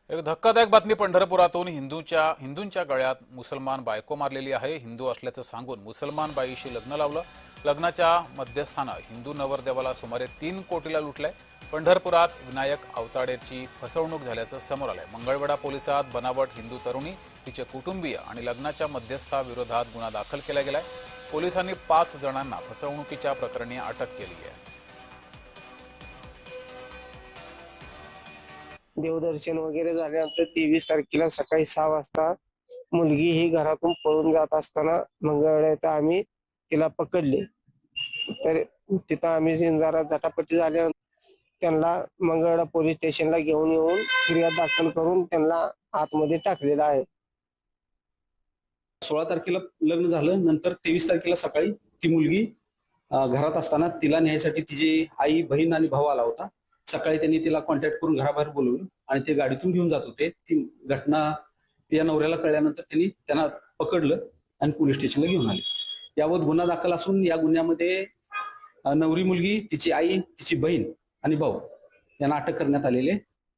एक धक्कादायक बातमी पंढरपुरातून हिंदूंच्या गळ्यात मुसलमान बायको मारलेली आहे। हिंदू असल्याचं सांगून मुसलमान बाईशी लग्न लावलं। लग्नाच्या मध्यस्थानं हिंदू नवरदेवाला सुमारे 3 कोटीला लुटलंय। पंढरपुरात विनायक आवताडेची फसवणूक झाल्याचं समोर आलंय। मंगळवेढा पोलिसात बनावट हिंदू तरुणी, तिचे कुटुंबीय आणि लग्नाच्या मध्यस्थाविरोधात गुन्हा दाखल केला गेलाय। पोलिसांनी 5 जणांना फसवणुकीच्या प्रकरणी अटक केली आहे। देवदर्शन वगैरे झाल्यानंतर 23 तारखेला सकाळी 6 वाजता मुलगी ही घरातून पळून जात असताना मंगळवेढा येथे आम्ही तिला पकडले। तर तिथं आम्ही जरा झटापटी झाल्यानंतर त्यांना मंगळवेढा पोलीस स्टेशनला घेऊन येऊन फिर्याद दाखल करून त्यांना आतमध्ये टाकलेला आहे। 16 तारखेला लग्न झालं। नंतर 23 तारखेला सकाळी ती मुलगी घरात असताना तिला न्यायसाठी तिची आई, बहीण आणि भाऊ आला होता। सकाळी त्यांनी तिला कॉन्टॅक्ट करून घराबाहेर बोलवलं आणि ते गाडीतून घेऊन जात होते। ती घटना त्या नवऱ्याला कळल्यानंतर त्यांना पकडलं आणि पोलीस स्टेशनला घेऊन आले। यावर गुन्हा दाखल असून या गुन्ह्यामध्ये नवरी मुलगी, तिची आई, तिची बहीण आणि भाऊ यांना अटक करण्यात आलेली आहे।